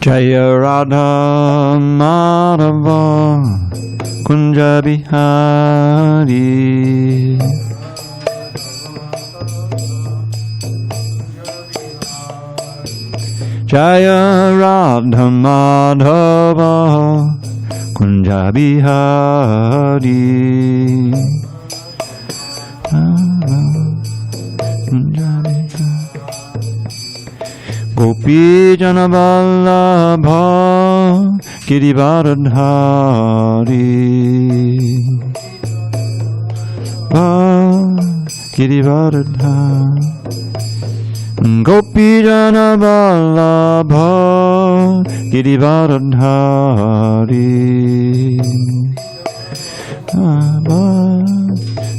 Jaya Radha Madhava Kunja Bihari. Jaya Radha Madhava Kunja Bihari. Gopi Jana Vallabha Girivardhari. Girivardhari. Gopi Jana Vallabha Girivardhari.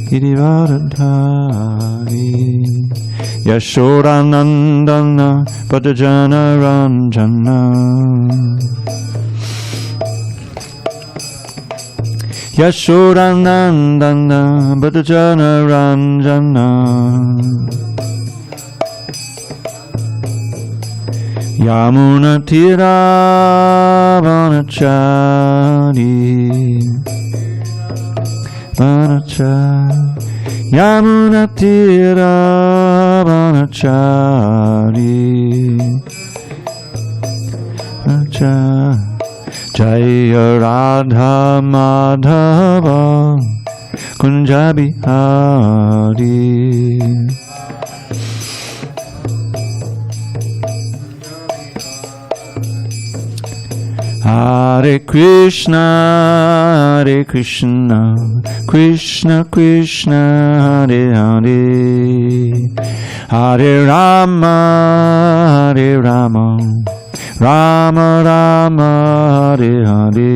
Girivardhari. Yashodanandana Padajana Ranjana. Yashodanandana Padajana Ranjana. Yamuna Tira Vanachari. Vanachari. Yamuna Tira Vanachari. Jaya Radha Madhava Kunja Bihari. Hare Krishna, Hare Krishna, Krishna Krishna, Hare Hare, Hare Rama, Hare Rama, Rama Rama, Hare Hare.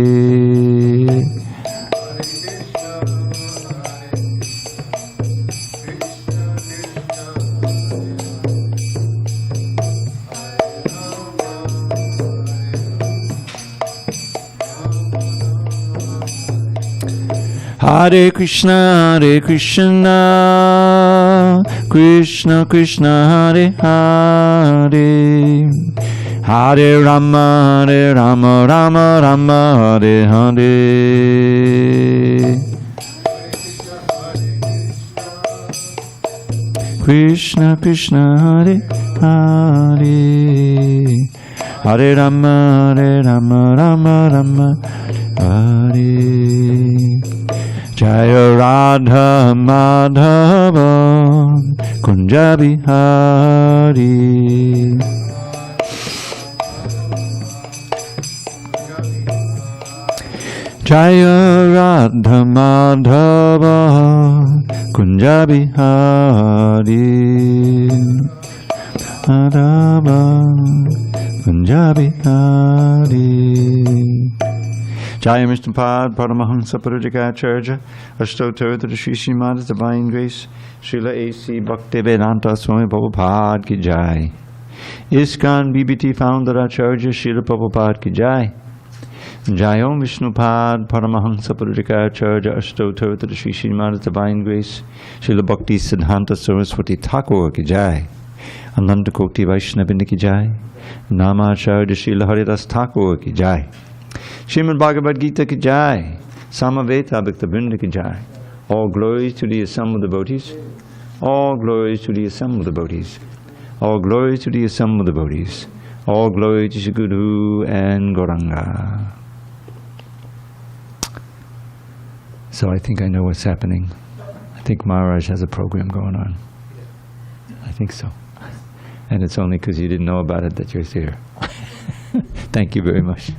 Hare Krishna, Hare Krishna, Krishna Krishna, Hare Hare, Hare Rama, Hare Rama, Rama Rama, Hare Hare. Krishna Krishna, Hare Hare, Hare Rama, Hare Rama, Rama Rama, Hare. Jaya Radha Madhava Kunja Bihari. Jaya Radha Madhava Kunja Bihari. Madhava Kunja Bihari. Jaya Mishnapad Paramahamsa Parajikacharya Ashtottara to the Sri Srimad Divine Grace Srila A.C. Bhakti-Vedanta Swami Prabhupada Ki Jai. ISKCON BBT Founder Acharya Srila Prabhupada Ki Jai. Jaya Om Vishnupad Paramahamsa Parajikacharya Ashtottara to the Sri Srimad Divine Grace Srila Bhakti Siddhanta Saraswati Thakur Ki Jai. Ananda Koti Vaishnavini Ki Jai. Namacharya Srila Haridas Thakur Ki Jai. Srimad Bhagavad Gita Ki Jai. Samaveta Bhakta Vrinda Ki Jai. All glories to the assembled devotees. All glories to the assembled devotees. All glories to the assembled devotees. All glory to Shri Guru and Gauranga. So I think I know what's happening. I think Maharaj has a program going on. I think so. And it's only because you didn't know about it that you're here. Thank you very much.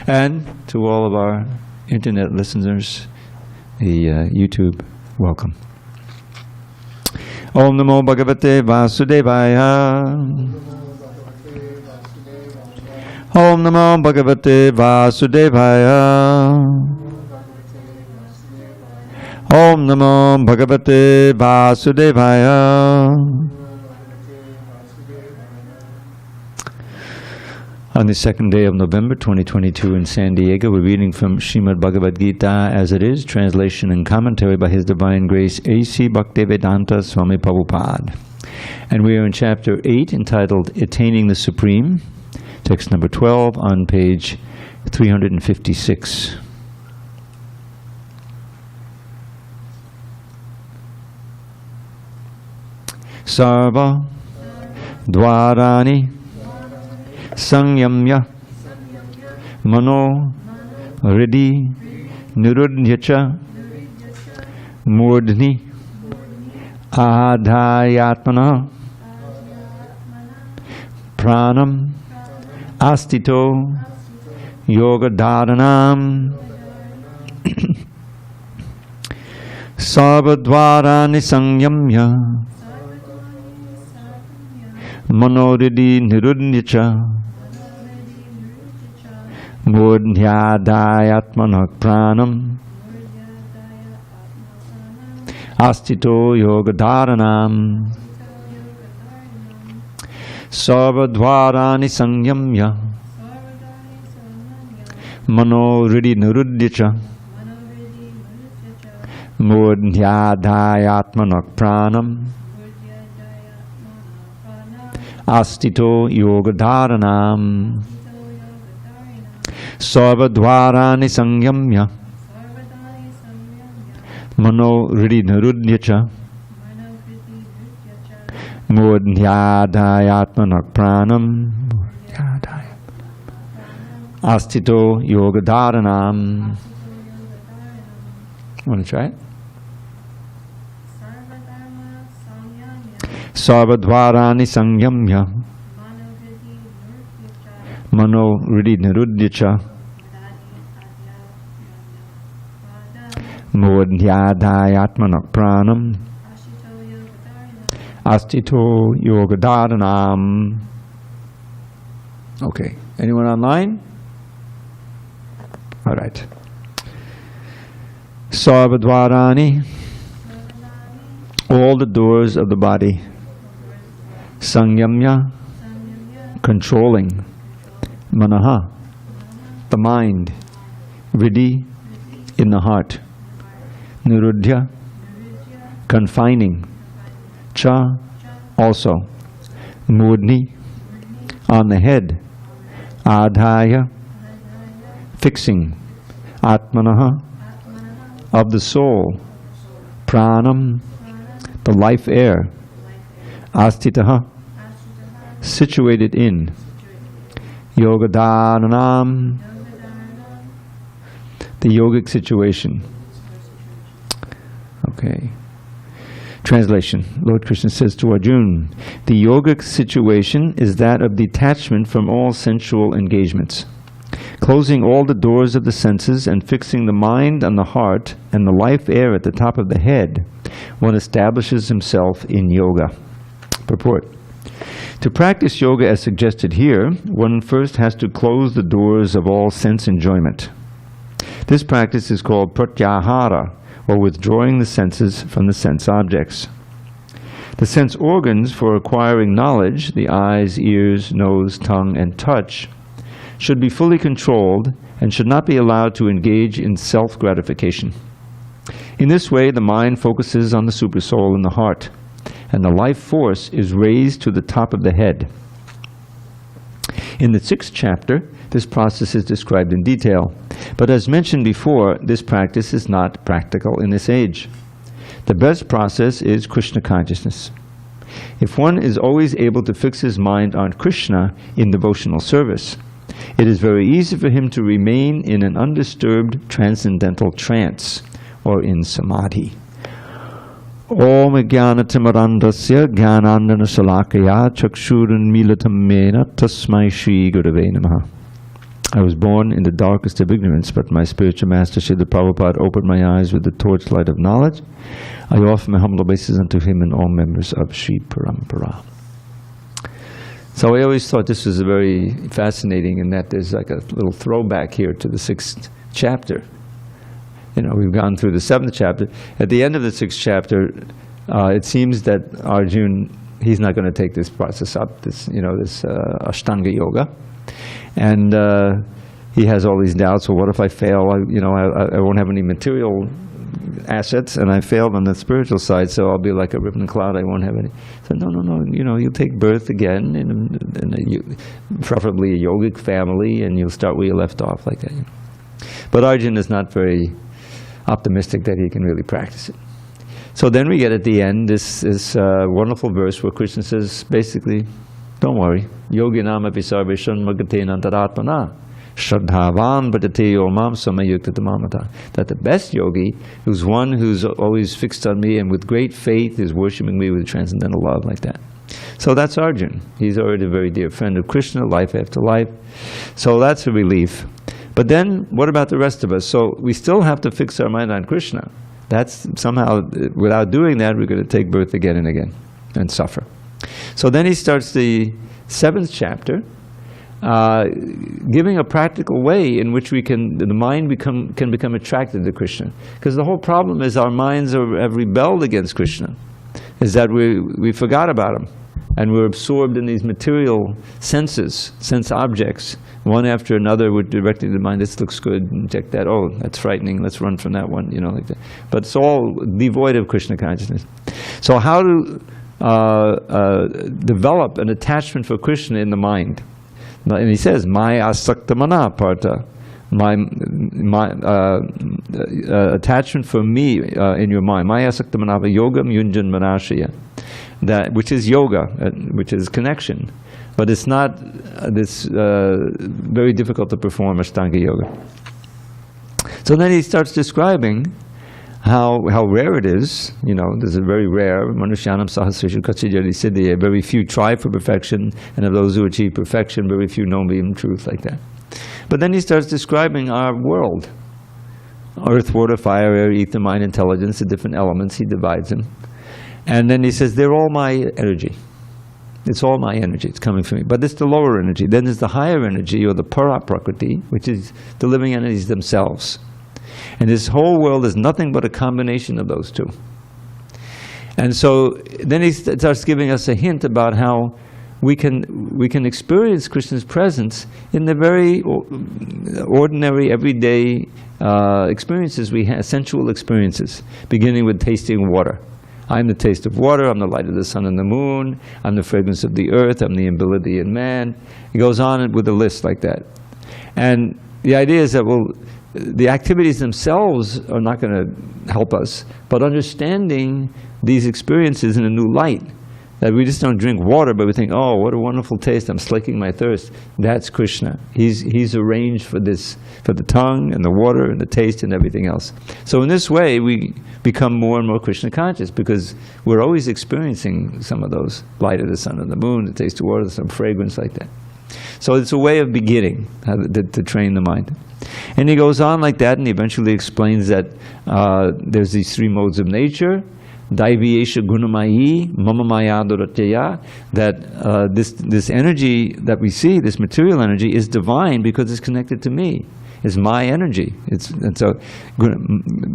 And to all of our internet listeners, the YouTube, welcome. Om Namo Bhagavate Vasudevaya. Om Namo Bhagavate Vasudevaya. Om Namo Bhagavate Vasudevaya. On the second day of November 2022 in San Diego, we're reading from Srimad Bhagavad Gita as it is, translation and commentary by His Divine Grace A.C. Bhakti-Vedanta Swami Prabhupada. And we are in chapter 8 entitled Attaining the Supreme. Text number 12 on page 356. Sarva dvarani sanyamya mano riddhi nirudhyacha murdhni adhayatmana pranam astito yoga dharanam sarvadvarani sanyamya manoridhi nirudhyacha murdhyadayatmana pranam astito yoga dharanam sarvadvarani sanyamya manoridhi nirudhyacha murdhyadayatmana pranam astito yoga dharanam sarvadvarani sanyamya mano riddhi nirudhyacha murdhyadayatmana pranam astito yoga dharanam. Want to try it? Sarvadvarani sanyamya mano riddhi nirudhyacha murdhyadayatmana pranam astito yoga dharanam. Okay, anyone online? All right. Sarvadvarani, all the doors of the body. Sanyamya, controlling. Manaha, the mind. Riddhi, in the heart. Nirudhya, confining. Cha, also. Murdhni, on the head. Adhaya, fixing. Atmanaha, of the soul. Pranam, the life air. Astitaha, situated in. Yoga dharanam, the yogic situation. Okay. Translation. Lord Krishna says to Arjuna, the yogic situation is that of detachment from all sensual engagements. Closing all the doors of the senses and fixing the mind on the heart and the life air at the top of the head, one establishes himself in yoga. Purport. To practice yoga as suggested here, one first has to close the doors of all sense enjoyment. This practice is called pratyāhāra, or withdrawing the senses from the sense objects. The sense organs for acquiring knowledge, the eyes, ears, nose, tongue, and touch, should be fully controlled and should not be allowed to engage in self-gratification. In this way, the mind focuses on the supersoul in the heart, and the life force is raised to the top of the head. In the 6th chapter, this process is described in detail, but as mentioned before, this practice is not practical in this age. The best process is Krishna consciousness. If one is always able to fix his mind on Krishna in devotional service, it is very easy for him to remain in an undisturbed transcendental trance, or in samadhi. Om jnanatimirandasya jnanandana salakaya chakshurunmilitam mena tasmai Shri Gurave Namaha. I was born in the darkest of ignorance, but my spiritual master Srila Prabhupada opened my eyes with the torchlight of knowledge. I offer my humble obeisance unto him and all members of Sri Parampara. So I always thought this was very fascinating in that there's like a little throwback here to the 6th chapter. You know, we've gone through the 7th chapter. At the end of the 6th chapter, it seems that Arjuna, he's not going to take this process up, this Ashtanga Yoga. And he has all these doubts. Well, what if I fail? I won't have any material assets, and I failed on the spiritual side, so I'll be like a ribbon cloud, I won't have any. So no, you'll take birth again, preferably a yogic family, and you'll start where you left off, like that. But Arjuna is not very optimistic that he can really practice it. So then we get at the end this wonderful verse where Krishna says, basically, don't worry, yogi nama visarvesham magate nantaratmana. Shraddhavan bhajate omam samayukta tamamata. That the best yogi, who's one who's always fixed on me and with great faith is worshipping me with transcendental love, like that. So that's Arjuna. He's already a very dear friend of Krishna, life after life. So that's a relief. But then, what about the rest of us? So we still have to fix our mind on Krishna. That's somehow, without doing that, we're going to take birth again and again and suffer. So then he starts the 7th chapter, giving a practical way in which the mind can become attracted to Krishna. Because the whole problem is our minds have rebelled against Krishna, is that we forgot about him. And we're absorbed in these material senses, sense objects, one after another. We're directing the mind, this looks good, and check that, oh, that's frightening, let's run from that one, like that. But it's all devoid of Krishna consciousness. So how to develop an attachment for Krishna in the mind? And he says, Maya asakta mana partha. My attachment for me in your mind. Maya asakta manava yogam yunjan manashaya. That, which is yoga, which is connection. But it's not very difficult to perform Ashtanga yoga. So then he starts describing how rare it is. There's a very rare, Manushyanam Sahasrishu Kachijari Siddhi, very few try for perfection, and of those who achieve perfection, very few know me in truth, like that. But then he starts describing our world. Earth, water, fire, air, ether, mind, intelligence, the different elements, he divides them. And then he says, they're all my energy. It's all my energy, it's coming from me. But it's the lower energy. Then there's the higher energy, or the para-prakriti, which is the living entities themselves. And this whole world is nothing but a combination of those two. And so then he starts giving us a hint about how we can experience Krishna's presence in the very ordinary, everyday experiences we have, sensual experiences, beginning with tasting water. I'm the taste of water, I'm the light of the sun and the moon, I'm the fragrance of the earth, I'm the ability in man. He goes on with a list like that. And the idea is that, the activities themselves are not going to help us, but understanding these experiences in a new light. That we just don't drink water, but we think, oh, what a wonderful taste, I'm slaking my thirst. That's Krishna. He's arranged for this, for the tongue and the water and the taste and everything else. So in this way, we become more and more Krishna conscious, because we're always experiencing some of those, light of the sun and the moon, the taste of water, some fragrance like that. So it's a way of beginning to train the mind. And he goes on like that, and he eventually explains that there's these 3 modes of nature, Daiviyesha gunamayi, mama maya doratyaya, that this energy that we see, this material energy, is divine because it's connected to me. It's my energy. It's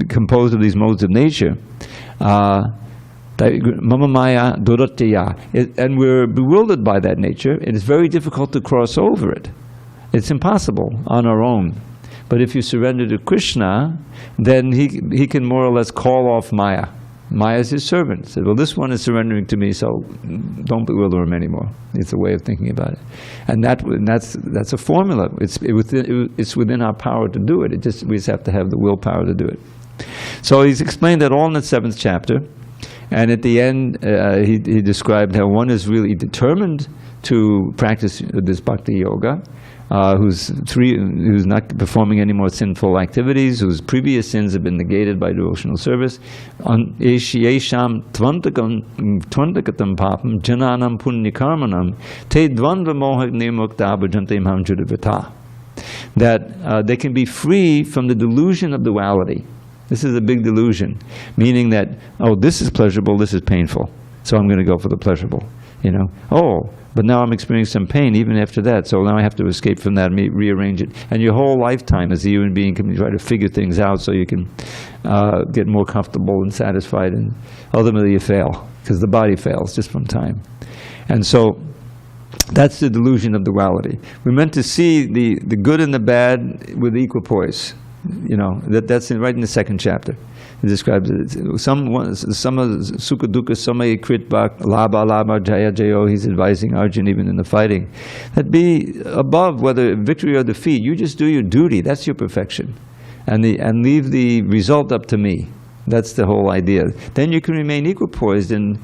composed of these modes of nature. Mama maya doratyaya. And we're bewildered by that nature. It is very difficult to cross over it. It's impossible on our own. But if you surrender to Krishna, then he can more or less call off Maya. Maya is his servant. Said, well, this one is surrendering to me, so don't bewilder him anymore. It's a way of thinking about it. And that's a formula. It's within our power to do it. We just have to have the willpower to do it. So he's explained that all in the 7th chapter. And at the end, he described how one is really determined to practice this bhakti-yoga, who's not performing any more sinful activities, whose previous sins have been negated by devotional service. Yesham tvantakatam papam jananam punnikarmanam te dvandva mohagni mukta bhajantim ham judavata. That they can be free from the delusion of duality. This is a big delusion, meaning that, oh, this is pleasurable, this is painful, so I'm going to go for the pleasurable. Oh, but now I'm experiencing some pain even after that, so now I have to escape from that and rearrange it. And your whole lifetime as a human being can try to figure things out so you can get more comfortable and satisfied, and ultimately you fail, because the body fails just from time. And so that's the delusion of duality. We're meant to see the good and the bad with equipoise. That's right in the 2nd chapter. He describes it. Some sukha dukkha samaya kritva labha labha jaya jayo. He's advising Arjuna even in the fighting, that be above whether victory or defeat. You just do your duty. That's your perfection, and leave the result up to me. That's the whole idea. Then you can remain equipoised in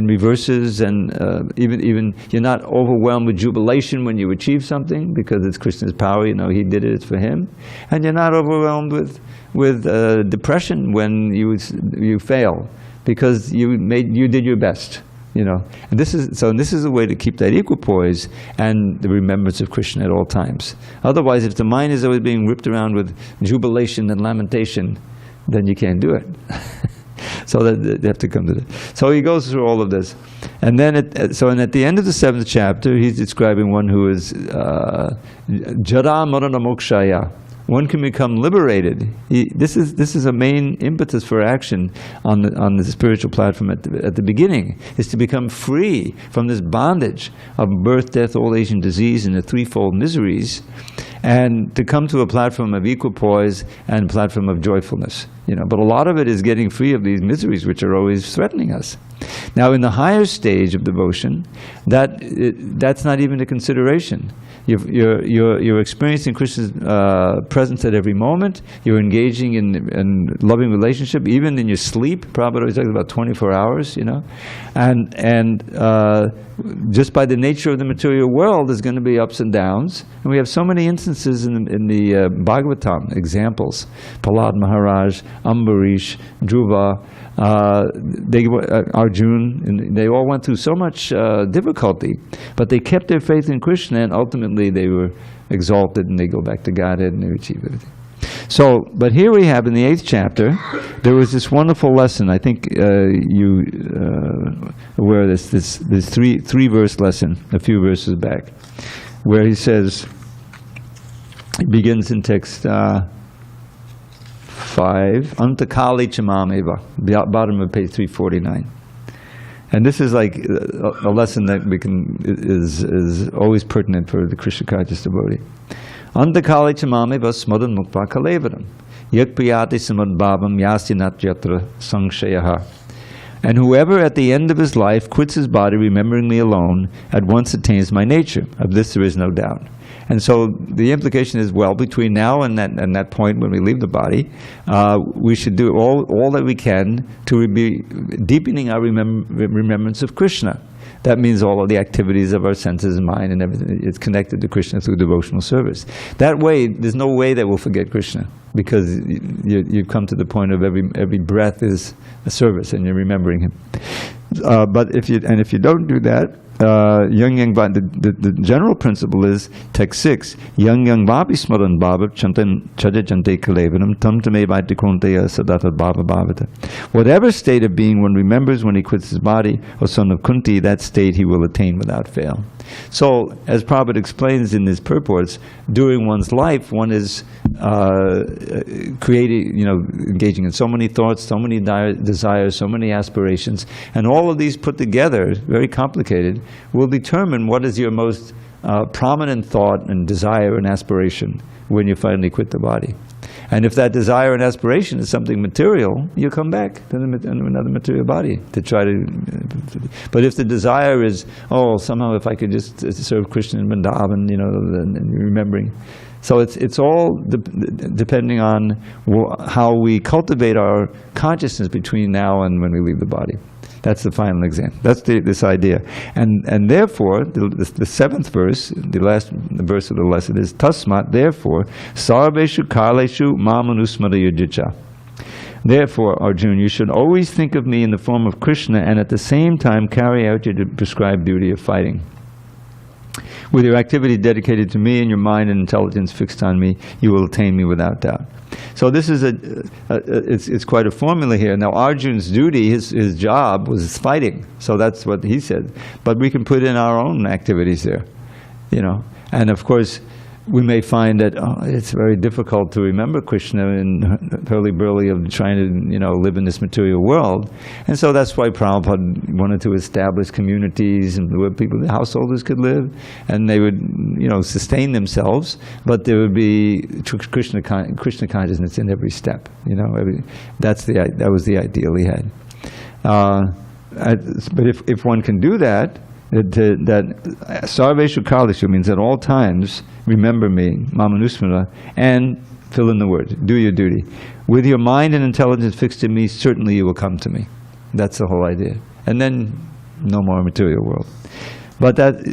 reverses, and even you're not overwhelmed with jubilation when you achieve something because it's Krishna's power. You know, he did it, it's for him, and you're not overwhelmed with depression when you fail because you did your best. You know, and this is a way to keep that equipoise and the remembrance of Krishna at all times. Otherwise, if the mind is always being whipped around with jubilation and lamentation, then you can't do it. So that they have to come to this. So he goes through all of this, and then at the end of the 7th chapter, he's describing one who is jara marana mokshaya. One can become liberated. This is a main impetus for action on the spiritual platform at the beginning, is to become free from this bondage of birth, death, old age, and disease, and the threefold miseries, and to come to a platform of equipoise and a platform of joyfulness. You know, but a lot of it is getting free of these miseries which are always threatening us. Now, in the higher stage of devotion, that's not even a consideration. You're experiencing Krishna's presence at every moment. You're engaging in loving relationship, even in your sleep. Prabhupada always talks about 24 hours, you know. And just by the nature of the material world, there's going to be ups and downs. And we have so many instances in the Bhagavatam, examples. Prahlad Maharaj, Ambarish, Dhruva, Arjuna, and they all went through so much difficulty, but they kept their faith in Krishna, and ultimately they were exalted, and they go back to Godhead, and they achieve everything. So, but here we have in the 8th chapter, there was this wonderful lesson. I think you aware of this three-verse lesson, a few verses back, where he says, he begins in text 5, Antakali Chamameva, bottom of page 349. And this is like a lesson that is always pertinent for the Krishna conscious devotee. Antakali Chamameva smadan mukta kalevaram, yakpriyati samad bhavam yasinat yatra sangshayaha. And whoever at the end of his life quits his body, remembering me alone, at once attains my nature. Of this there is no doubt. And so the implication is, well, between now and that point when we leave the body, we should do all that we can to be deepening our remembrance of Krishna. That means all of the activities of our senses and mind and everything. It's connected to Krishna through devotional service. That way, there's no way that we'll forget Krishna, because you've come to the point of every breath is a service and you're remembering him. But if you don't do that, the general principle is text 6. Yang bhavi smaran bhava chantan chante kalevanam tam tame vaitikonteya sadata bhava bhavata. Whatever state of being one remembers when he quits his body, O son of Kunti, that state he will attain without fail. So, as Prabhupada explains in his purports, during one's life, one is creating, engaging in so many thoughts, so many desires, so many aspirations, and all of these put together, very complicated, will determine what is your most prominent thought and desire and aspiration when you finally quit the body. And if that desire and aspiration is something material, you come back to another material body to try to. But if the desire is, somehow if I could just serve Krishna in Vrindavan, and remembering. So it's all depending on how we cultivate our consciousness between now and when we leave the body. That's the final exam. That's this idea. And therefore, the 7th verse, the last verse of the lesson is, Tasmat, therefore, sarveshu kaleshu mamanusmara yujicha. Therefore, Arjuna, you should always think of me in the form of Krishna, and at the same time carry out your prescribed duty of fighting. With your activity dedicated to me and your mind and intelligence fixed on me, you will attain me without doubt. So this is it's quite a formula here. Now Arjuna's duty, his job was fighting. So that's what he said. But we can put in our own activities there, And of course, we may find that it's very difficult to remember Krishna in hurly-burly of trying to, live in this material world. And so that's why Prabhupada wanted to establish communities and where the householders could live, and they would, sustain themselves, but there would be Krishna consciousness in every step. That was the ideal he had. But if one can do that, sarveshu kalishu means at all times, remember me, mamanusmara, and fill in the word, do your duty. With your mind and intelligence fixed in me, certainly you will come to me. That's the whole idea. And then, no more material world. But that,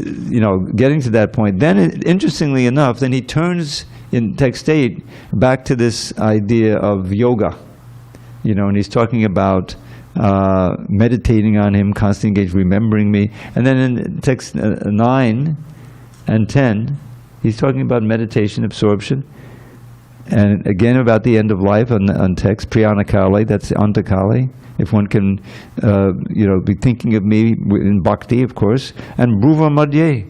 getting to that point, then interestingly enough, then he turns in text 8 back to this idea of yoga. And he's talking about meditating on him, constantly engaged, remembering me. And then in text 9 and 10, he's talking about meditation, absorption. And again about the end of life on text, pratyāhāra, that's antakale. If one can, be thinking of me in bhakti, of course. And bhruva madhye,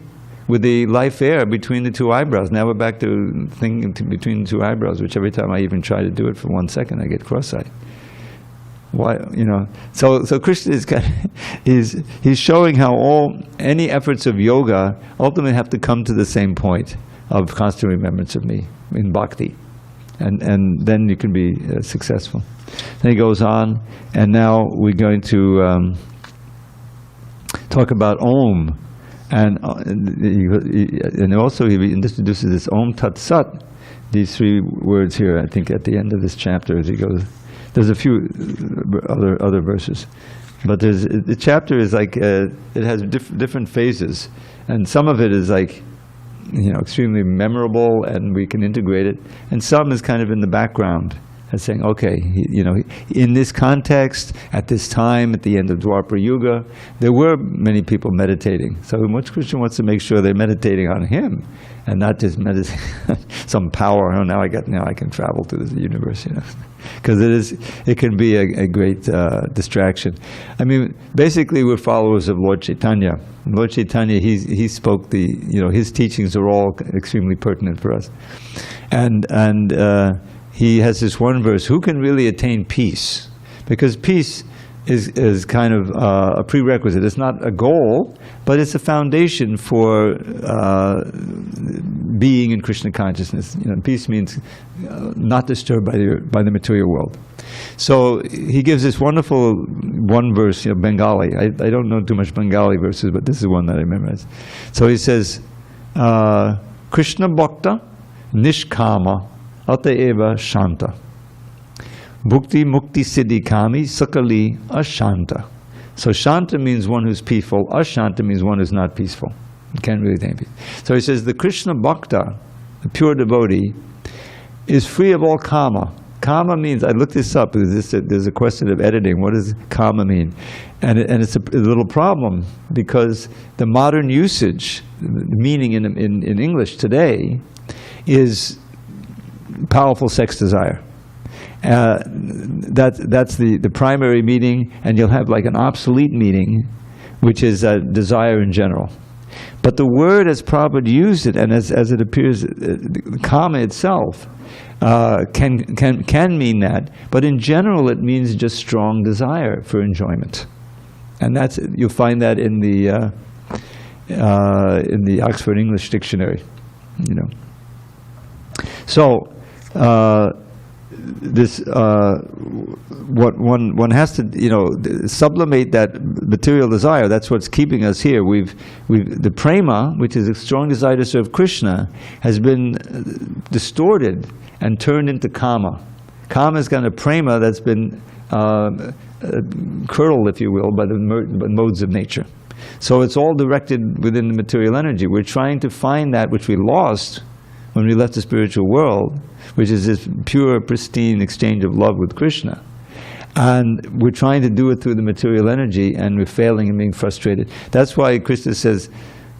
with the life air between the two eyebrows. Now we're back to thinking between the two eyebrows, which every time I even try to do it for 1 second, I get cross-eyed. Why, so Krishna is he's showing how any efforts of yoga ultimately have to come to the same point of constant remembrance of me in bhakti, and then you can be successful. Then he goes on, and now we're going to talk about Om, and also he introduces this Om Tat Sat, these 3 words here, I think, at the end of this chapter as he goes. There's a few other verses, but the chapter is like it has different phases, and some of it is like extremely memorable, and we can integrate it, and some is kind of in the background, and saying, okay, in this context, at this time, at the end of Dwapara Yuga, there were many people meditating. So Krishna wants to make sure they're meditating on him, and not just meditating some power. Now I can travel through the universe, because it can be a great distraction. I mean, basically we're followers of Lord Chaitanya. Lord Chaitanya, he spoke his teachings are all extremely pertinent for us, and he has this one verse: who can really attain peace? Because peace is kind of a prerequisite. It's not a goal, but it's a foundation for being in Krishna consciousness. Peace means not disturbed by the material world. So he gives this wonderful one verse, Bengali. I don't know too much Bengali verses, but this is one that I memorized. So he says, Krishna Bhakta Nishkama Ataeva Shanta. Bhukti Mukti Siddhi Kami Sakali Ashanta. So Shanta means one who's peaceful, Ashanta means one who's not peaceful. You can't really attain peace. So he says the Krishna Bhakta, the pure devotee, is free of all kama. Kama means, I looked this up, there's a question of editing, what does kama mean? And it's a little problem, because the modern usage, the meaning in English today, is powerful sex desire. That's the primary meaning, and you'll have like an obsolete meaning, which is desire in general. But the word as Prabhupada used it, and as it appears, kama itself can mean that, but in general it means just strong desire for enjoyment, and you'll find that in the Oxford English Dictionary, So. What one has to sublimate that material desire. That's what's keeping us here. The prema, which is a strong desire to serve Krishna, has been distorted and turned into kama. Kama is kind of prema that's been curdled, if you will, by the modes of nature. So it's all directed within the material energy. We're trying to find that which we lost when we left the spiritual world, which is this pure, pristine exchange of love with Krishna. And we're trying to do it through the material energy, and we're failing and being frustrated. That's why Krishna says,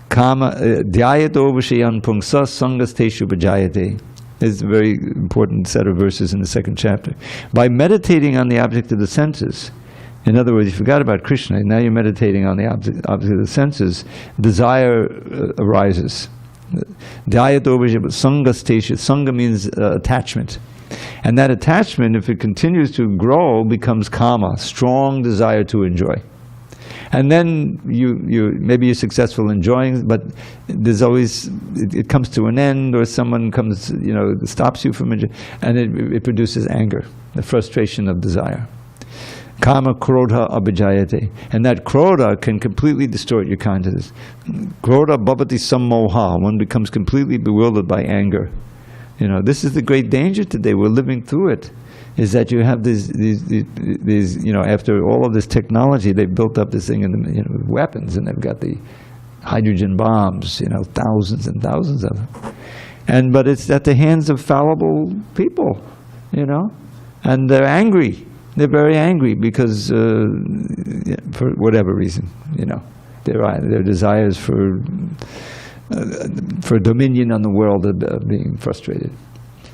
Kama dhyayato vishayan pungsa sangasteshu bhajayate. It's a very important set of verses in the 2nd chapter. By meditating on the object of the senses, in other words, you forgot about Krishna, and now you're meditating on the object of the senses, desire arises. Dhyato Vijaya, Sangha Station. Sangha means attachment. And that attachment, if it continues to grow, becomes kama, strong desire to enjoy. And then maybe you're successful enjoying, but there's always, it comes to an end, or someone comes, stops you from enjoying, and it produces anger, the frustration of desire. Kama krodha abhijayate. And that krodha can completely distort your consciousness. Krodha bhavati sammoha. One becomes completely bewildered by anger. This is the great danger today. We're living through it. Is that you have these after all of this technology, they built up this thing in the weapons, and they've got the hydrogen bombs, thousands and thousands of them. But it's at the hands of fallible people, and they're angry. They're very angry because for whatever reason, their desires for dominion on the world are being frustrated.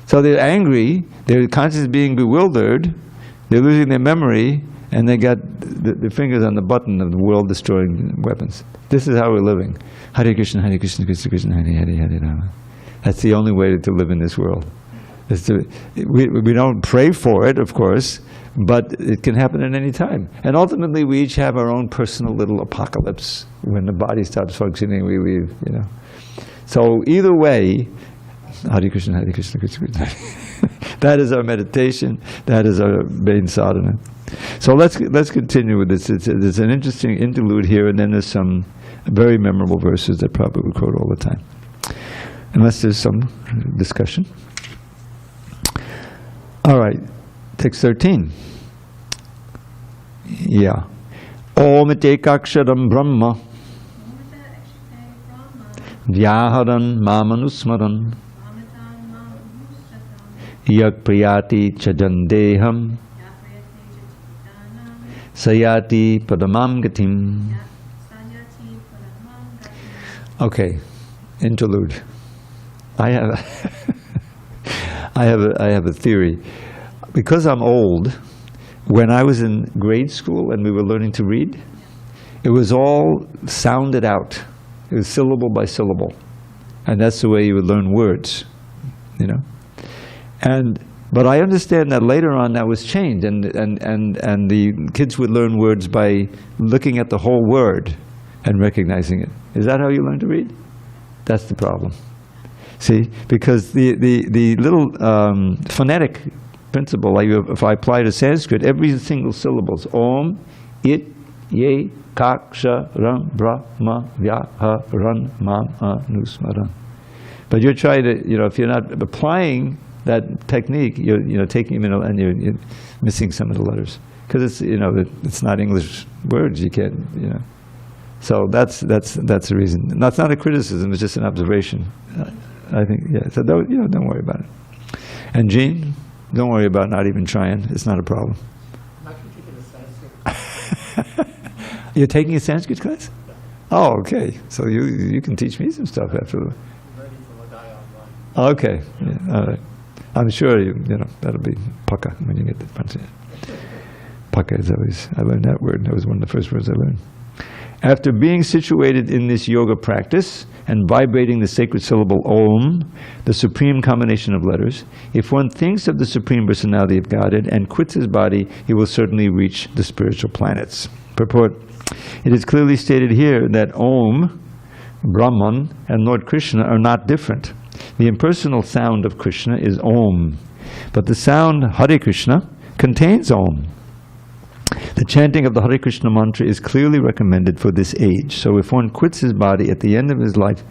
So they're angry, their consciousness is being bewildered, they're losing their memory, and they got their fingers on the button of the world-destroying weapons. This is how we're living. Hare Krishna, Krishna Krishna, Hare Hare, Hare Rama. That's the only way to live in this world. We don't pray for it, of course, but it can happen at any time. And ultimately, we each have our own personal little apocalypse. When the body stops functioning, we leave, So either way, Hare Krishna, Krishna Krishna. That is our meditation. That is our main sadhana. So let's continue with this. There's an interesting interlude here, and then there's some very memorable verses that Prabhupada would quote all the time. Unless there's some discussion. All right, text 13. Yeah. Om ekakaksharam Brahma Vyaharan Mamanusmaran Yak priyati chajandeham Sayati padamam gatim. Okay, interlude. I have a theory. Because I'm old, when I was in grade school and we were learning to read, it was all sounded out. It was syllable by syllable. And that's the way you would learn words, But I understand that later on that was changed, and the kids would learn words by looking at the whole word and recognizing it. Is that how you learn to read? That's the problem. See, because the little phonetic principle, like if I apply to Sanskrit, every single syllable is Om, It, Ye, Kaksharam, Brahma, Vyaharan, Mamanusmaran. But you're trying to, if you're not applying that technique, you're taking them and you're missing some of the letters because it's it's not English words. You can't So that's the reason. That's not a criticism. It's just an observation. I think So don't worry about it. And Jean, don't worry about not even trying. It's not a problem. I'm actually taking a Sanskrit. You're taking a Sanskrit class? Oh, okay. So you can teach me some stuff after. I'm learning from a guy online. Okay. Yeah, all right. I'm sure that'll be paka when you get the pronunciation. Paka is always, I learned that word. That was one of the first words I learned. After being situated in this yoga practice and vibrating the sacred syllable Om, the supreme combination of letters, if one thinks of the Supreme Personality of Godhead and quits his body, he will certainly reach the spiritual planets. Purport. It is clearly stated here that Om, Brahman, and Lord Krishna are not different. The impersonal sound of Krishna is Om, but the sound Hare Krishna contains Om. The chanting of the Hare Krishna mantra is clearly recommended for this age. So if one quits his body at the end of his life,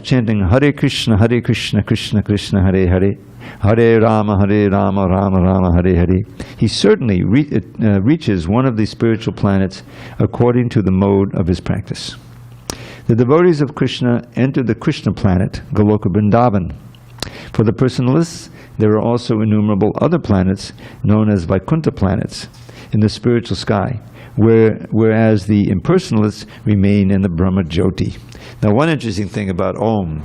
chanting Hare Krishna, Krishna Krishna, Hare Hare, Hare Rama, Rama Rama, Hare Hare, he certainly reaches one of the spiritual planets according to the mode of his practice. The devotees of Krishna enter the Krishna planet, Goloka Vrindavan. For the personalists, there are also innumerable other planets known as Vaikuntha planets in the spiritual sky, whereas the impersonalists remain in the Brahma Jyoti. Now, one interesting thing about Om,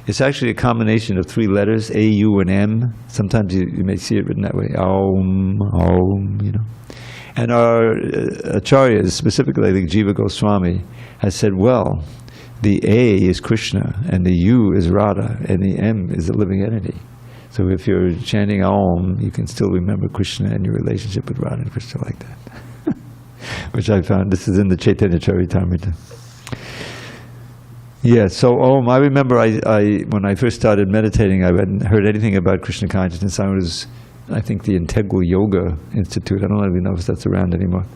it's actually a combination of three letters, A, U, and M. Sometimes you may see it written that way, Om, Om, And our acharyas, specifically I think Jiva Goswami, has said, well, the A is Krishna, and the U is Radha, and the M is the living entity. So if you're chanting Om, you can still remember Krishna and your relationship with Radha and Krishna like that. Which I found, this is in the Chaitanya Charitamrita. Yeah, so Om, I remember I when I first started meditating, I hadn't heard anything about Krishna consciousness. I think the Integral Yoga Institute, I don't even know if that's around anymore.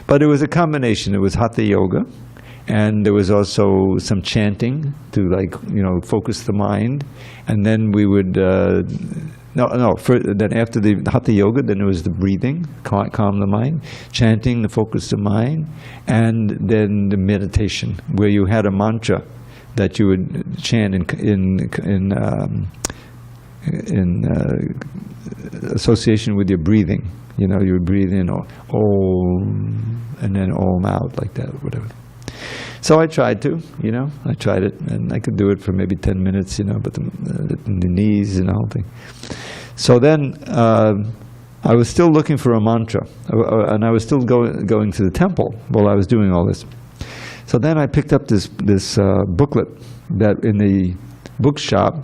But it was a combination. It was Hatha Yoga, and there was also some chanting to focus the mind. And then we would, then after the Hatha Yoga, then it was the breathing, calm the mind, chanting to focus the mind, and then the meditation, where you had a mantra that you would chant in association with your breathing. You would breathe in Om, and then Om out, like that, whatever. So I tried to, I tried it, and I could do it for maybe 10 minutes, but the knees and the whole thing. So then I was still looking for a mantra, and I was still going to the temple while I was doing all this. So then I picked up this booklet that in the bookshop,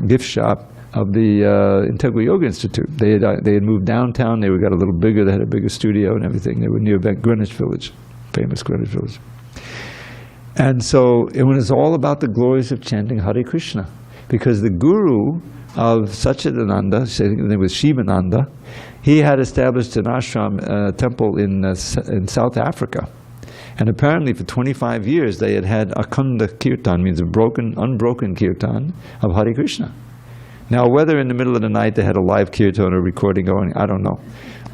gift shop, of the Integral Yoga Institute. They had moved downtown. They got a little bigger. They had a bigger studio and everything. They were near Greenwich Village, famous Greenwich Village. And so it was all about the glories of chanting Hare Krishna, because the guru of Satchidananda, his name was Shivananda, he had established an ashram temple in South Africa. And apparently for 25 years they had Akhanda Kirtan, means unbroken Kirtan of Hare Krishna. Now, whether in the middle of the night they had a live kirtan or recording going, I don't know.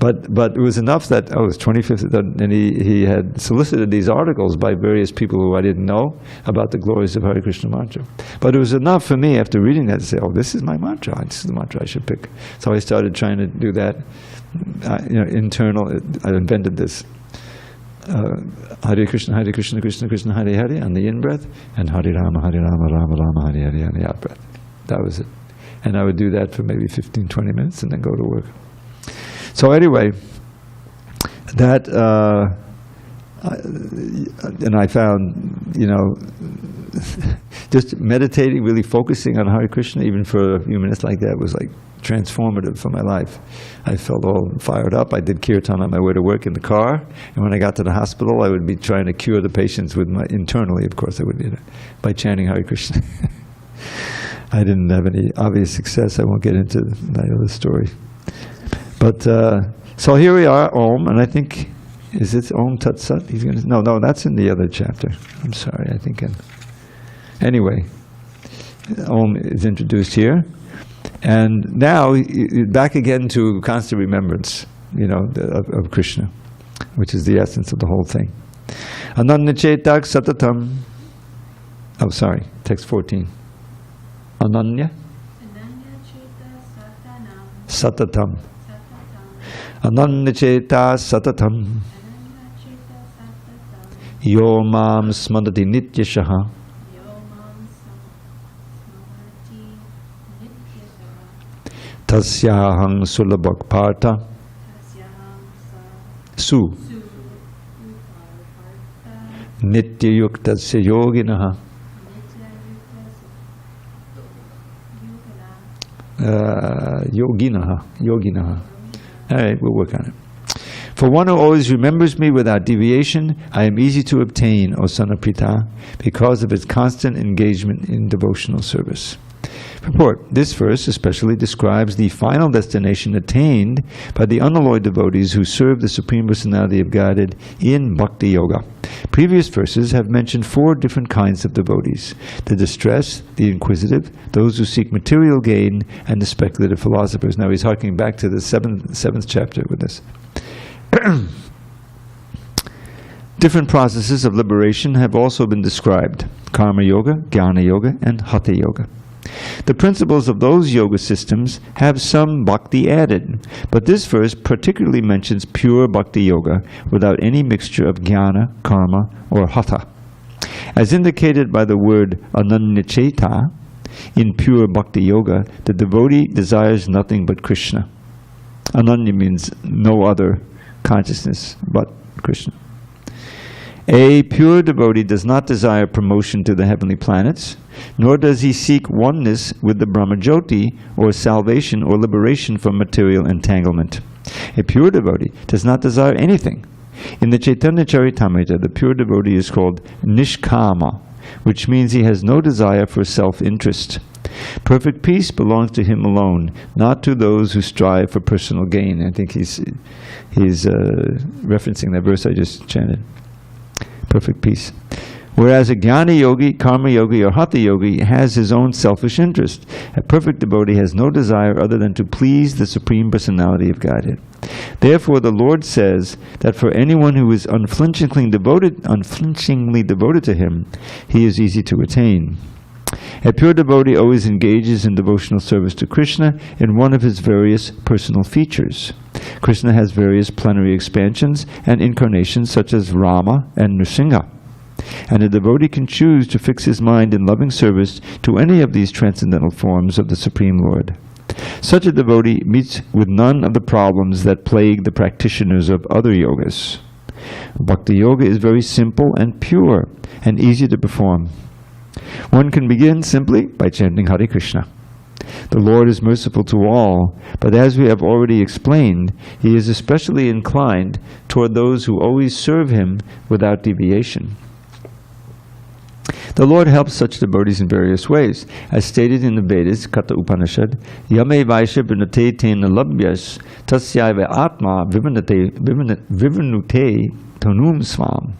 But it was enough that, it was 25th, and he had solicited these articles by various people who I didn't know about the glories of Hare Krishna mantra. But it was enough for me after reading that to say, this is my mantra. This is the mantra I should pick. So I started trying to do that, internal. I invented this. Hare Krishna, Krishna Krishna, Hare Hare on the in-breath, and Hare Rama, Rama Rama, Hare Hare on the out-breath. That was it. And I would do that for maybe 15, 20 minutes and then go to work. So anyway, that, and I found, just meditating, really focusing on Hare Krishna, even for a few minutes like that, was like transformative for my life. I felt all fired up. I did kirtan on my way to work in the car, and when I got to the hospital, I would be trying to cure the patients with internally, of course, I would, by chanting Hare Krishna. I didn't have any obvious success. I won't get into the story. But, so here we are, Om, and I think, is it Om Tat Sat? No, that's in the other chapter. I'm sorry, I think. Anyway, Om is introduced here. And now, back again to constant remembrance, of Krishna, which is the essence of the whole thing. Ananya Chetak Satatam. Oh, sorry, text 14. Ananya Satatam. Ananya Cheta Satatam. Yo Mam Smadati Nityashaha. Tasyahang Sulabhak Partha. Su Nityayuktasya Yoginaha. Yoginaha. All right, we'll work on it. For one who always remembers me without deviation, I am easy to obtain, O son of Pritha, because of its constant engagement in devotional service. Purport. This verse especially describes the final destination attained by the unalloyed devotees who serve the Supreme Personality of Godhead in bhakti-yoga. Previous verses have mentioned 4 different kinds of devotees: the distressed, the inquisitive, those who seek material gain, and the speculative philosophers. Now he's harking back to the seventh chapter with this. Different processes of liberation have also been described: karma yoga, jnana yoga, and hatha yoga. The principles of those yoga systems have some bhakti added, but this verse particularly mentions pure bhakti yoga without any mixture of jnana, karma, or hatha. As indicated by the word ananyacheta, in pure bhakti yoga, the devotee desires nothing but Krishna. Ananya means no other consciousness but Krishna. A pure devotee does not desire promotion to the heavenly planets, nor does he seek oneness with the Brahmajyoti or salvation or liberation from material entanglement. A pure devotee does not desire anything. In the Chaitanya Charitamrita, the pure devotee is called Nishkama, which means he has no desire for self-interest. Perfect peace belongs to him alone, not to those who strive for personal gain. I think he's referencing that verse I just chanted. Perfect peace. Whereas a jnana yogi, karma yogi, or hatha yogi has his own selfish interest. A perfect devotee has no desire other than to please the Supreme Personality of Godhead. Therefore, the Lord says that for anyone who is unflinchingly devoted to him, he is easy to attain. A pure devotee always engages in devotional service to Krishna in one of his various personal features. Krishna has various plenary expansions and incarnations such as Rama and Nrsimha. And a devotee can choose to fix his mind in loving service to any of these transcendental forms of the Supreme Lord. Such a devotee meets with none of the problems that plague the practitioners of other yogas. Bhakti-yoga is very simple and pure and easy to perform. One can begin simply by chanting Hare Krishna. The Lord is merciful to all, but as we have already explained, He is especially inclined toward those who always serve Him without deviation. The Lord helps such devotees in various ways. As stated in the Vedas, Katha Upanishad, Yame Vaisha Vinate Tena Labhyas Tasyaiva Atma Vivanute Tonum Svam.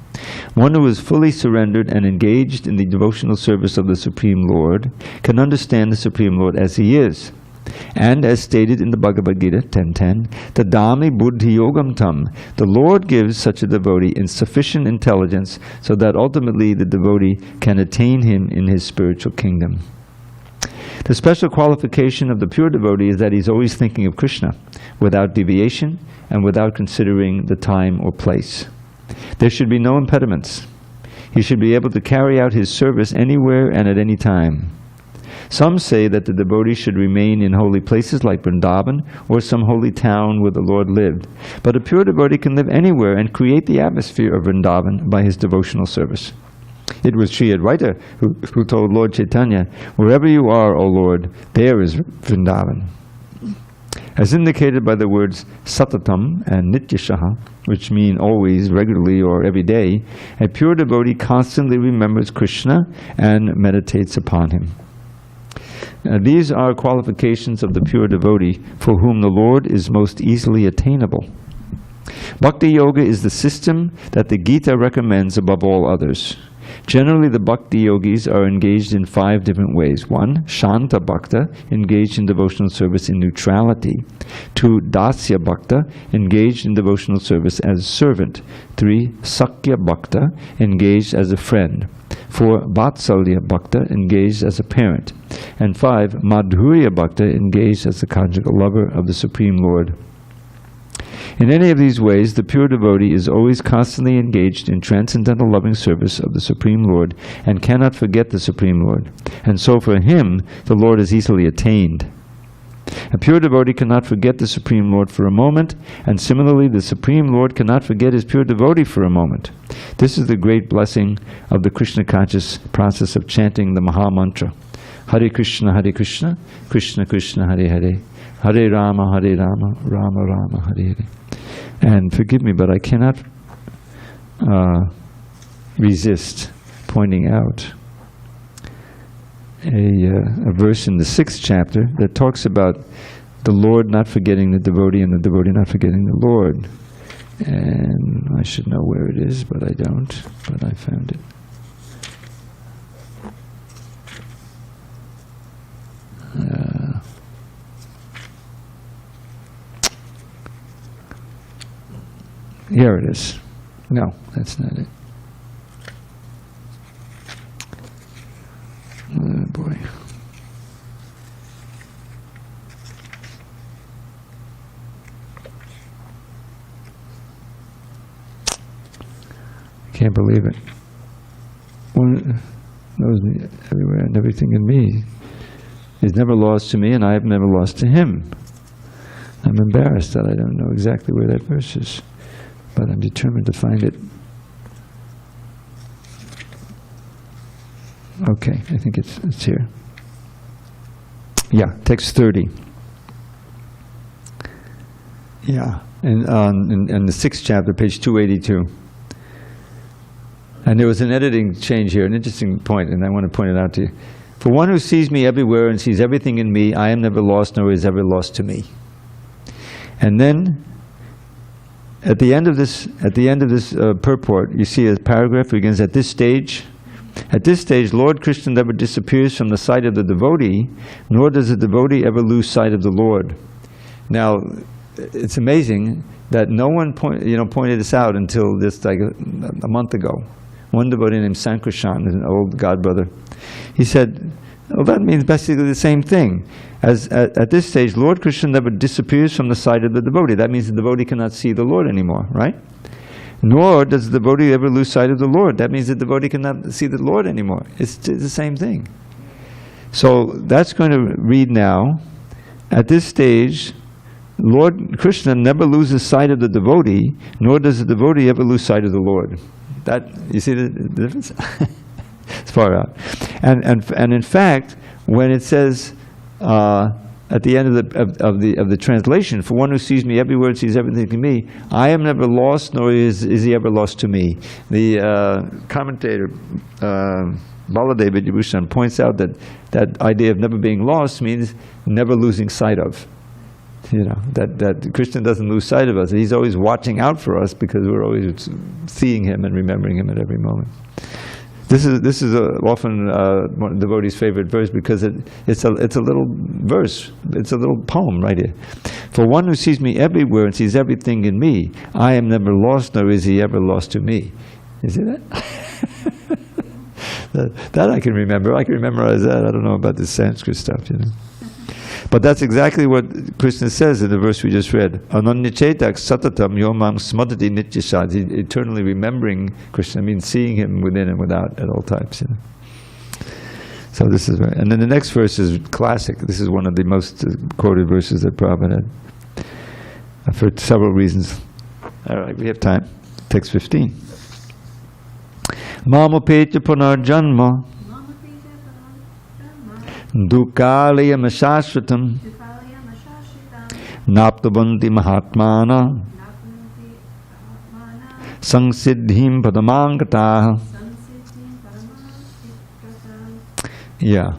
One who is fully surrendered and engaged in the devotional service of the Supreme Lord can understand the Supreme Lord as He is. And as stated in the Bhagavad Gita 10.10, Tadami buddhi yogam tam, the Lord gives such a devotee insufficient intelligence so that ultimately the devotee can attain Him in his spiritual kingdom. The special qualification of the pure devotee is that he's always thinking of Krishna, without deviation and without considering the time or place. There should be no impediments. He should be able to carry out his service anywhere and at any time. Some say that the devotee should remain in holy places like Vrindavan or some holy town where the Lord lived. But a pure devotee can live anywhere and create the atmosphere of Vrindavan by his devotional service. It was Sri Advaita who told Lord Chaitanya, "Wherever you are, O Lord, there is Vrindavan." As indicated by the words satatam and nityashaha, which mean always, regularly, or every day, a pure devotee constantly remembers Krishna and meditates upon Him. These are qualifications of the pure devotee for whom the Lord is most easily attainable. Bhakti-yoga is the system that the Gita recommends above all others. Generally, the bhakti-yogis are engaged in 5 different ways. 1. Shanta bhakta, engaged in devotional service in neutrality. 2. Dasya bhakta, engaged in devotional service as a servant. 3. Sakya bhakta, engaged as a friend. 4. Vatsalya bhakta, engaged as a parent. And 5. Madhurya bhakta, engaged as the conjugal lover of the Supreme Lord. In any of these ways, the pure devotee is always constantly engaged in transcendental loving service of the Supreme Lord and cannot forget the Supreme Lord. And so for him, the Lord is easily attained. A pure devotee cannot forget the Supreme Lord for a moment, and similarly the Supreme Lord cannot forget his pure devotee for a moment. This is the great blessing of the Krishna conscious process of chanting the Maha Mantra. Hare Krishna, Krishna Krishna, Hare Hare, Hare Rama, Rama Rama, Hare Hare. And forgive me, but I cannot resist pointing out a verse in the 6th chapter that talks about the Lord not forgetting the devotee and the devotee not forgetting the Lord. And I should know where it is, but I don't. But I found it. Here it is. No, that's not it. Oh boy. I can't believe it. One knows me everywhere and everything in me is never lost to me, and I have never lost to him. I'm embarrassed that I don't know exactly where that verse is, but I'm determined to find it. Okay, I think it's here. Yeah, text 30. Yeah, and in the 6th chapter, page 282. And there was an editing change here, an interesting point, and I want to point it out to you. For one who sees me everywhere and sees everything in me, I am never lost, nor is ever lost to me. And then, at the end of this purport, you see a paragraph begins, at this stage, Lord Krishna never disappears from the sight of the devotee, nor does the devotee ever lose sight of the Lord. Now, it's amazing that no one pointed this out until just like a month ago. One devotee named Sankarshan, an old godbrother, he said, well, that means basically the same thing. At this stage, Lord Krishna never disappears from the sight of the devotee. That means the devotee cannot see the Lord anymore, right? Nor does the devotee ever lose sight of the Lord. That means the devotee cannot see the Lord anymore. It's the same thing. So that's going to read now, at this stage, Lord Krishna never loses sight of the devotee, nor does the devotee ever lose sight of the Lord. That, you see the difference? It's far out. And in fact, when it says at the end of the translation, for one who sees me everywhere and sees everything in me, I am never lost, nor is he ever lost to me. The commentator Baladeva Vibhushan points out that idea of never being lost means never losing sight of. That Krishna doesn't lose sight of us. He's always watching out for us because we're always seeing him and remembering him at every moment. This is often one of the devotee's favorite verse because it's a little verse. It's a little poem right here. For one who sees me everywhere and sees everything in me, I am never lost, nor is he ever lost to me. You see that? that I can remember. I can memorize that. I don't know about this Sanskrit stuff, But that's exactly what Krishna says in the verse we just read. Ananyachetak satatam yomam smadati nityasad. He's eternally remembering Krishna, means seeing him within and without at all times. So this is right. And then the next verse is classic. This is one of the most quoted verses that Prabhupada had for several reasons. All right, we have time. Text 15. Mamapetya punarjanma Dukkālayam ashashvatam Naptavanti mahatmana Samsiddhim padamangataha. Yeah.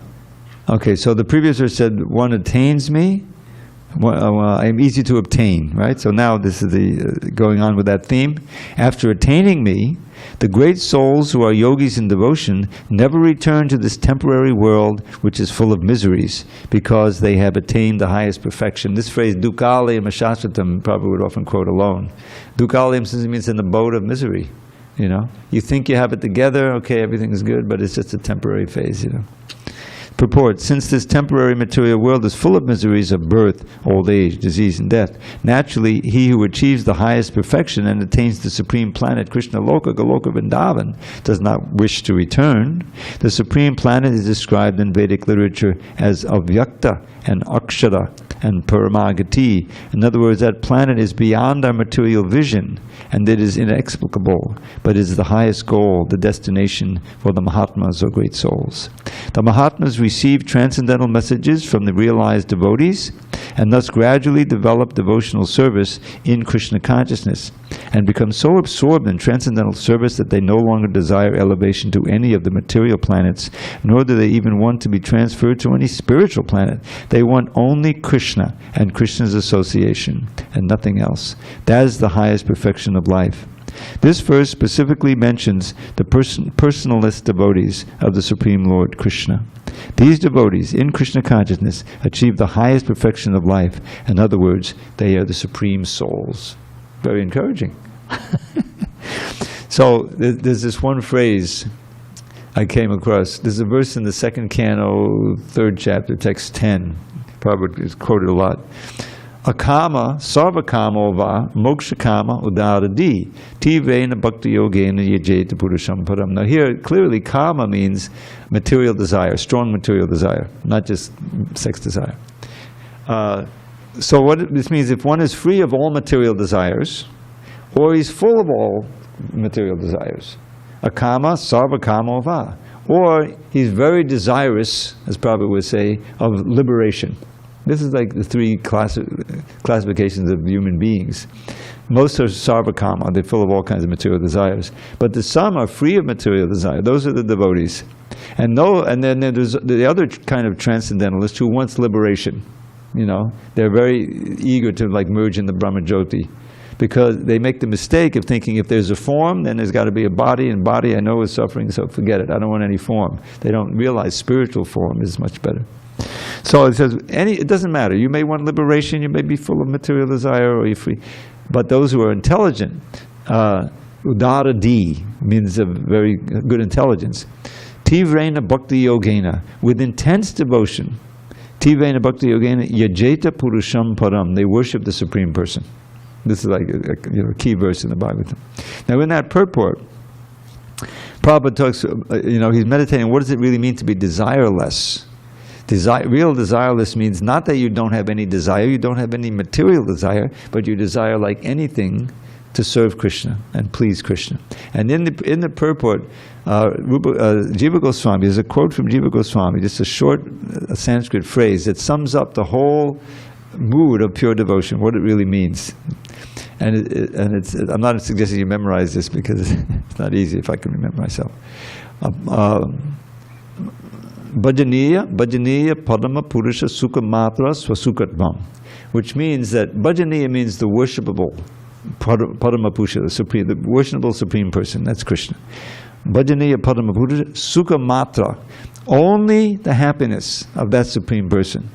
Okay, so the previous verse said, one attains me, I'm easy to obtain, right? So now this is the going on with that theme. After attaining me, the great souls who are yogis in devotion never return to this temporary world which is full of miseries because they have attained the highest perfection. This phrase, dukkālayam ashashvatam, Prabhupada would often quote alone. Dukkālayam simply means in the boat of misery. You think you have it together, okay, everything is good, but it's just a temporary phase, Purport, since this temporary material world is full of miseries of birth, old age, disease, and death, naturally, he who achieves the highest perfection and attains the supreme planet, Krishna Loka, Goloka Vrindavan, does not wish to return. The supreme planet is described in Vedic literature as Avyakta and Akshara and Paramagati. In other words, that planet is beyond our material vision, and it is inexplicable, but is the highest goal, the destination for the Mahatmas or great souls. The Mahatmas receive transcendental messages from the realized devotees, and thus gradually develop devotional service in Krishna consciousness, and become so absorbed in transcendental service that they no longer desire elevation to any of the material planets, nor do they even want to be transferred to any spiritual planet. They want only Krishna and Krishna's association, and nothing else. That is the highest perfection of life. This verse specifically mentions the personalist devotees of the Supreme Lord Krishna. These devotees in Krishna consciousness achieve the highest perfection of life. In other words, they are the supreme souls. Very encouraging. So there's this one phrase I came across. There's a verse in the 2nd canto, 3rd chapter, text 10. Probably is quoted a lot. Akama sarvakamo va mokshakama udaradi tivena bhakti-yogena yajeta purusham param. Now here, clearly, kama means material desire, strong material desire, not just sex desire. So what this means, if one is free of all material desires, or he's full of all material desires, akama sarvakamo va, or he's very desirous, as Prabhupada would say, of liberation. This is like the three classifications of human beings. Most are sarvakama, they're full of all kinds of material desires. But some are free of material desire. Those are the devotees. And then there's the other kind of transcendentalist who wants liberation. You know, they're very eager to like merge in the Brahmajyoti, because they make the mistake of thinking if there's a form, then there's got to be a body, and body I know is suffering, so forget it. I don't want any form. They don't realize spiritual form is much better. So it says, it doesn't matter. You may want liberation, you may be full of material desire, or you're free. But those who are intelligent, udara di means a very good intelligence. Tivrena bhakti-yogena, with intense devotion. Tivrena bhakti-yogena yajeta purusham param, they worship the Supreme Person. This is like a key verse in the Bhagavatam. Now in that purport, Prabhupada talks, he's meditating, what does it really mean to be desireless? Real desireless means not that you don't have any desire, you don't have any material desire, but you desire like anything to serve Krishna and please Krishna. And in the purport, Jiva Goswami, there's a quote from Jiva Goswami, just a short Sanskrit phrase that sums up the whole mood of pure devotion, what it really means. And I'm not suggesting you memorize this because it's not easy if I can remember myself. Bhajaniya padama purusha sukha matra swasukatvam, which means that Bhajaniya means the worshipable padama purusha, the worshipable Supreme Person, that's Krishna. Bhajaniya padama purusha sukha matra, only the happiness of that Supreme Person.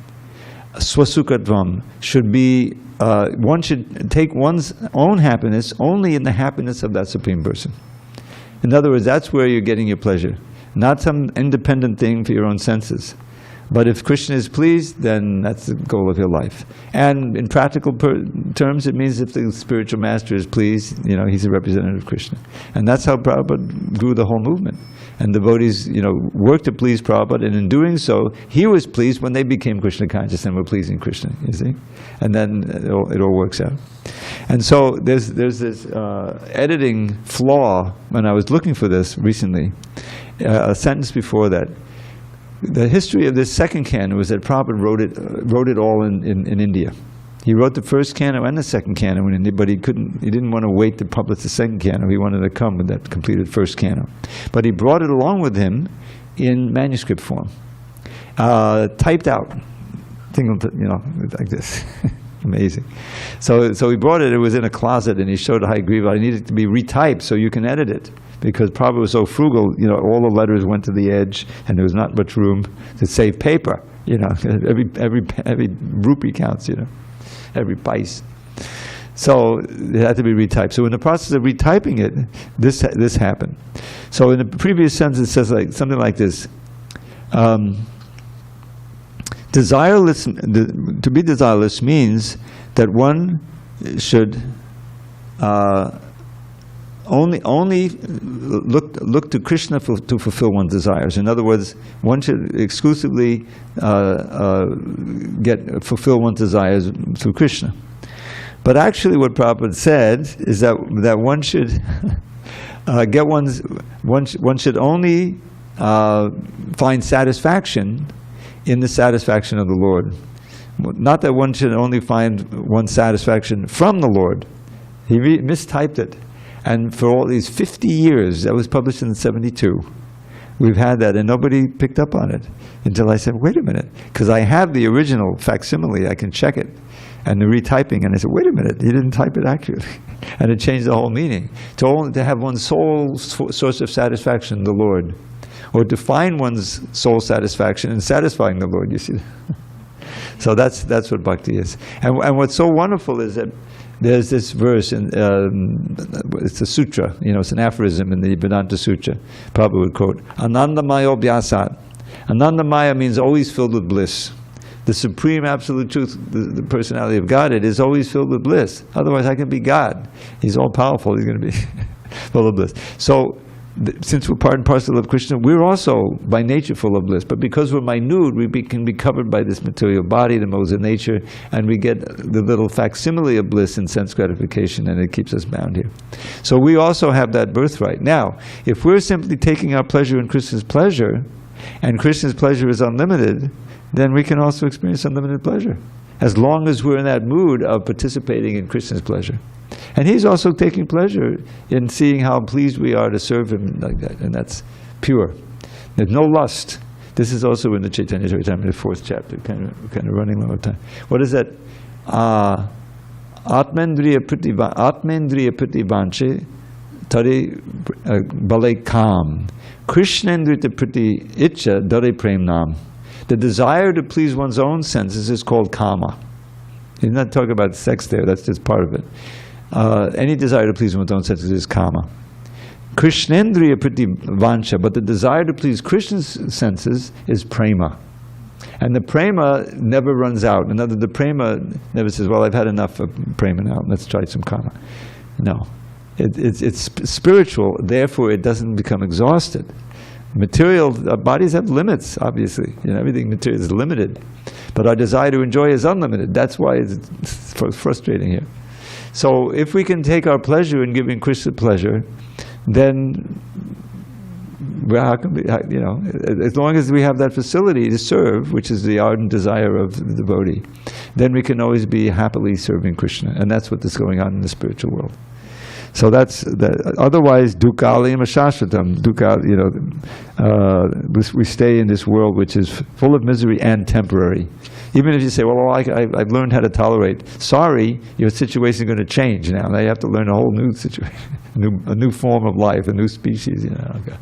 Swasukatvam should be, one should take one's own happiness only in the happiness of that Supreme Person. In other words, that's where you're getting your pleasure. Not some independent thing for your own senses. But if Krishna is pleased, then that's the goal of your life. And in practical terms, it means if the spiritual master is pleased, he's a representative of Krishna. And that's how Prabhupada grew the whole movement. And devotees, worked to please Prabhupada, and in doing so, he was pleased when they became Krishna conscious and were pleasing Krishna, you see? And then it all works out. And so there's this editing flaw when I was looking for this recently. A sentence before that. The history of this second canon was that Prabhupada wrote it all in India. He wrote the first canon and the second canon in India, but he didn't want to wait to publish the second canon. He wanted to come with that completed first canon. But he brought it along with him in manuscript form, typed out, like this. Amazing. So he brought it. It was in a closet, and he showed Hayagriva. It needed to be retyped so you can edit it, because Prabhupada was so frugal. All the letters went to the edge, and there was not much room to save paper. Every rupee counts. Every pice. So it had to be retyped. So in the process of retyping it, this happened. So in the previous sentence, it says something like this. Desireless, to be desireless means that one should only look to Krishna to fulfill one's desires. In other words, one should exclusively fulfill one's desires through Krishna. But actually, what Prabhupada said is that one should one should only find satisfaction in the satisfaction of the Lord. Not that one should only find one's satisfaction from the Lord. He mistyped it. And for all these 50 years, that was published in 72, we've had that, and nobody picked up on it until I said, wait a minute, because I have the original facsimile, I can check it, and the retyping, and I said, wait a minute, he didn't type it accurately. And it changed the whole meaning. To have one's sole source of satisfaction, the Lord, or to find one's soul satisfaction in satisfying the Lord, you see. So that's what bhakti is. And what's so wonderful is that there's this verse, it's a sutra, it's an aphorism in the Vedanta Sutra. Prabhupada would quote, Anandamayo Vyasat. Anandamaya means always filled with bliss. The supreme absolute truth, the personality of Godhead, is always filled with bliss. Otherwise, I can be God. He's all powerful, he's going to be full of bliss. So since we're part and parcel of Krishna, we're also by nature full of bliss. But because we're minute, can be covered by this material body, the modes of nature, and we get the little facsimile of bliss in sense gratification, and it keeps us bound here. So we also have that birthright. Now, if we're simply taking our pleasure in Krishna's pleasure, and Krishna's pleasure is unlimited, then we can also experience unlimited pleasure, as long as we're in that mood of participating in Krishna's pleasure. And he's also taking pleasure in seeing how pleased we are to serve him like that, and that's pure. There's no lust. This is also in the Chaitanya Charitamrita, the 4th chapter, kind of running low of time. What is that? Atmendriya prativanche tare bale kam. Krishnendrita prati itcha dare prem nam. The desire to please one's own senses is called kama. He's not talking about sex there, that's just part of it. Any desire to please one's own senses is kama. Krishnendriya prati vancha, but the desire to please Krishna's senses is prema. And the prema never runs out. In other words, the prema never says, well, I've had enough of prema now, let's try some kama. No. It's spiritual, therefore it doesn't become exhausted. Material, our bodies have limits, obviously. Everything material is limited. But our desire to enjoy is unlimited. That's why it's frustrating here. So if we can take our pleasure in giving Krishna pleasure, then as long as we have that facility to serve, which is the ardent desire of the devotee, then we can always be happily serving Krishna. And that's what is going on in the spiritual world. So that's that. Otherwise, dukkhalayam ashashvatam. We stay in this world which is full of misery and temporary. Even if you say, well, I've learned how to tolerate. Sorry, your situation is going to change now. Now you have to learn a whole new situation, a new form of life, a new species. Okay.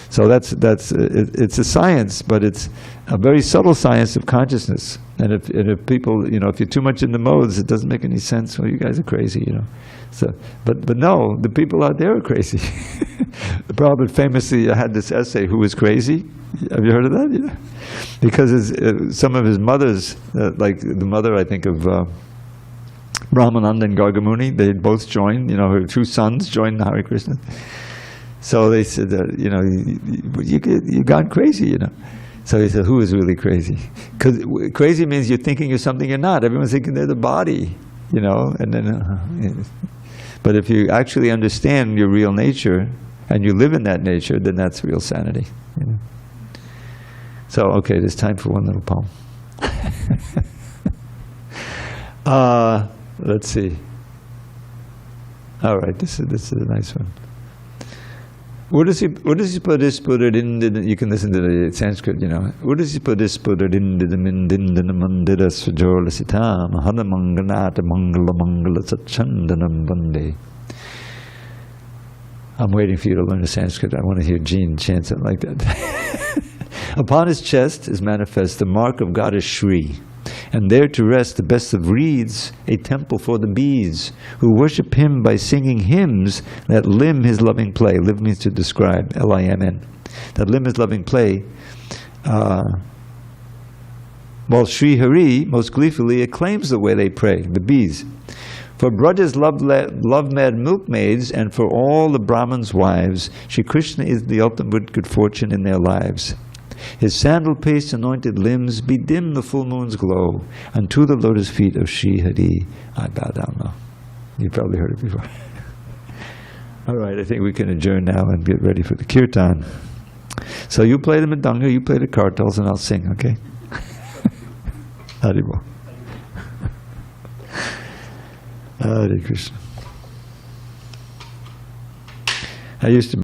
So it's a science, but it's a very subtle science of consciousness. And if people, if you're too much in the modes, it doesn't make any sense. Well, you guys are crazy, So, but no, the people out there are crazy. The Prabhupada famously had this essay, "Who is crazy?" Have you heard of that? Yeah. Because some of his mothers, like the mother, I think, of Brahmananda and Gargamuni, they both joined. Her 2 sons joined the Hare Krishna. So they said, you gone crazy, So he said, who is really crazy? Because crazy means you're thinking you're something you're not. Everyone's thinking they're the body, and then. But if you actually understand your real nature and you live in that nature, then that's real sanity. So, okay, there's time for one little poem. Let's see. All right, this is a nice one. What does he put it in? You can listen to the Sanskrit, What does he put this in the Mindindana Mandira Svajola Sitam Hanamanganata Mangala Mangala Sachandanam Vande. I'm waiting for you to learn the Sanskrit. I want to hear Jean chant something like that. Upon his chest is manifest the mark of goddess Shri, and there to rest the best of reeds, a temple for the bees, who worship him by singing hymns that limn his loving play. Live means to describe, L-I-M-N. That limn his loving play, while Sri Hari most gleefully acclaims the way they pray, the bees. For Braja's love-mad milkmaids, and for all the Brahmins' wives, Shri Krishna is the ultimate good fortune in their lives. His sandal paste anointed limbs bedim the full moon's glow. Unto the lotus feet of Shri Hari I bow down low. You've probably heard it before. All right, I think we can adjourn now and get ready for the kirtan. So you play the mridanga, you play the kartals, and I'll sing, okay? Haribol. Hare Krishna. I used to